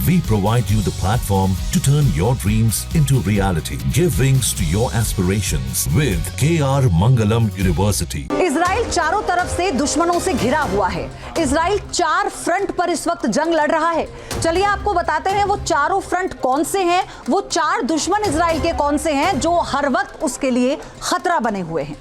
We provide you the platform to turn your dreams into reality. Give wings to your aspirations with KR Mangalam University. Israel चारों तरफ से दुश्मनों से घिरा हुआ है। इजराइल 4 फ्रंट पर इस वक्त जंग लड़ रहा है। चलिए आपको बताते हैं वो चारों फ्रंट कौन से हैं, वो 4 दुश्मन इजराइल के कौन से हैं जो हर वक्त उसके लिए खतरा बने हुए हैं।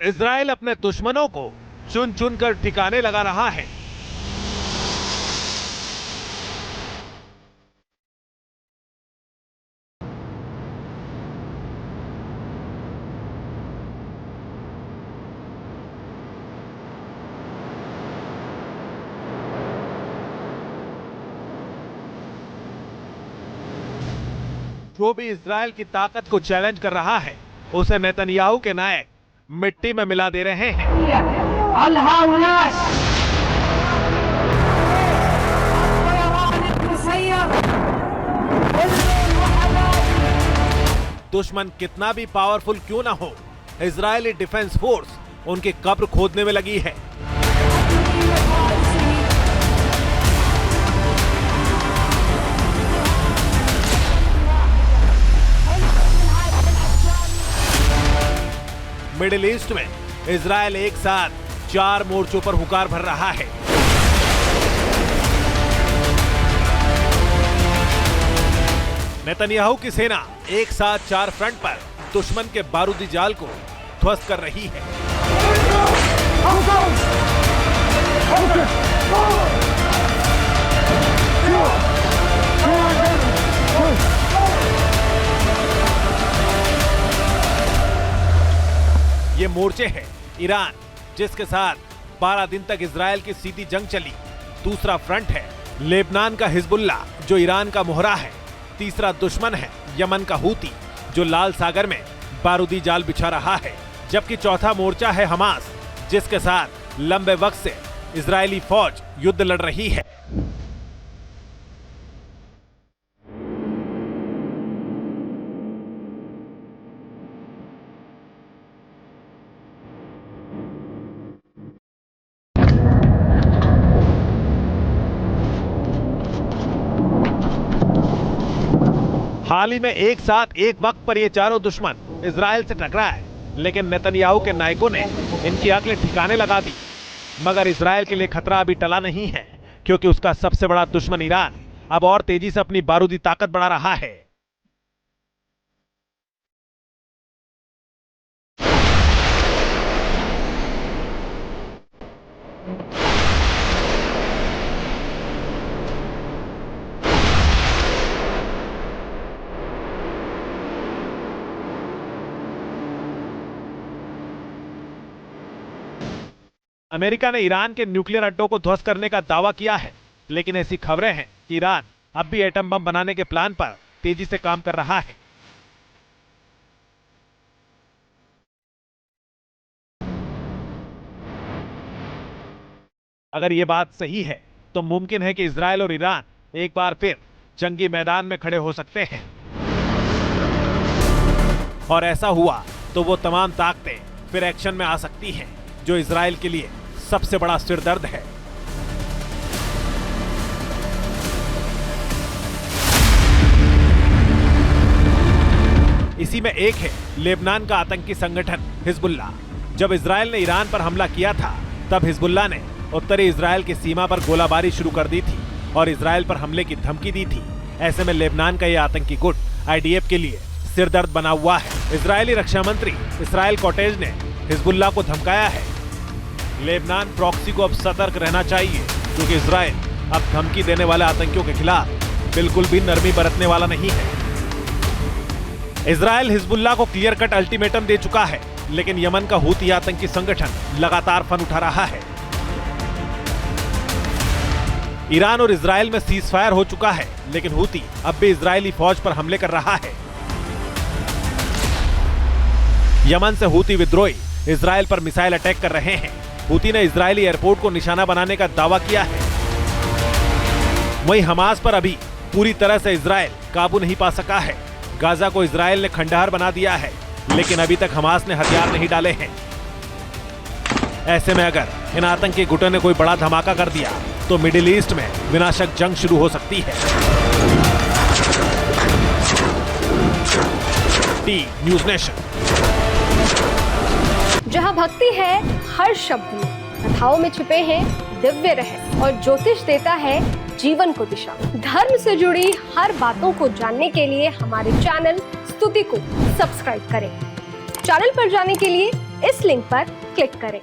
इजराइल अपने दुश्मनों को चुन चुन कर ठिकाने लगा रहा है। जो भी इजराइल की ताकत को चैलेंज कर रहा है उसे नेतन्याहू के नायक मिट्टी में मिला दे रहे हैं। दुश्मन कितना भी पावरफुल क्यों ना हो, इजरायली डिफेंस फोर्स उनकी कब्र खोदने में लगी है। मिडिल ईस्ट में इजराइल एक साथ 4 मोर्चों पर हुकार भर रहा है। नेतन्याहू की सेना एक साथ 4 फ्रंट पर दुश्मन के बारूदी जाल को ध्वस्त कर रही है। ये मोर्चे हैं ईरान, जिसके साथ 12 दिन तक इजराइल की सीधी जंग चली। दूसरा फ्रंट है लेबनान का हिजबुल्ला, जो ईरान का मोहरा है। तीसरा दुश्मन है यमन का हूती, जो लाल सागर में बारूदी जाल बिछा रहा है। जबकि चौथा मोर्चा है हमास, जिसके साथ लंबे वक्त से इजरायली फौज युद्ध लड़ रही है। हाल ही में एक साथ एक वक्त पर ये चारों दुश्मन इजराइल से टकराए, लेकिन नेतन्याहू के नायकों ने इनकी अक्ल ठिकाने लगा दी। मगर इजराइल के लिए खतरा अभी टला नहीं है, क्योंकि उसका सबसे बड़ा दुश्मन ईरान अब और तेजी से अपनी बारूदी ताकत बढ़ा रहा है। अमेरिका ने ईरान के न्यूक्लियर अड्डों को ध्वस्त करने का दावा किया है, लेकिन ऐसी खबरें हैं कि ईरान अब भी एटम बम बनाने के प्लान पर तेजी से काम कर रहा है। अगर ये बात सही है तो मुमकिन है कि इजराइल और ईरान एक बार फिर जंगी मैदान में खड़े हो सकते हैं। और ऐसा हुआ तो वो तमाम ताकतें फिर एक्शन में आ सकती हैं, जो इजराइल के लिए सबसे बड़ा सिरदर्द है। इसी में एक है लेबनान का आतंकी संगठन हिजबुल्ला। जब इजराइल ने ईरान पर हमला किया था, तब हिजबुल्ला ने उत्तरी इजराइल की सीमा पर गोलाबारी शुरू कर दी थी और इजराइल पर हमले की धमकी दी थी। ऐसे में लेबनान का यह आतंकी गुट IDF के लिए सिरदर्द बना हुआ है। इजरायली रक्षा मंत्री इसराइल कॉटेज ने हिजबुल्ला को धमकाया है। लेबनान प्रॉक्सी को अब सतर्क रहना चाहिए, क्योंकि इजराइल अब धमकी देने वाले आतंकियों के खिलाफ बिल्कुल भी नरमी बरतने वाला नहीं है। इजराइल हिजबुल्ला को क्लियर कट अल्टीमेटम दे चुका है, लेकिन यमन का हूती आतंकी संगठन लगातार फन उठा रहा है। ईरान और इजराइल में सीज फायर हो चुका है, लेकिन हूती अब भी इजरायली फौज पर हमले कर रहा है। यमन से हूती विद्रोही इजराइल पर मिसाइल अटैक कर रहे हैं। हूती ने इजरायली एयरपोर्ट को निशाना बनाने का दावा किया है। वहीं हमास पर अभी पूरी तरह से इजराइल काबू नहीं पा सका है। गाजा को इजराइल ने खंडहर बना दिया है, लेकिन अभी तक हमास ने हथियार नहीं डाले हैं। ऐसे में अगर इन आतंकी गुटों ने कोई बड़ा धमाका कर दिया तो मिडिल ईस्ट में विनाशक जंग शुरू हो सकती है। T news nation. जहां भक्ति है हर शब्द में, कथाओं में छिपे हैं दिव्य रहस्य और ज्योतिष देता है जीवन को दिशा। धर्म से जुड़ी हर बातों को जानने के लिए हमारे चैनल स्तुति को सब्सक्राइब करें। चैनल पर जाने के लिए इस लिंक पर क्लिक करें।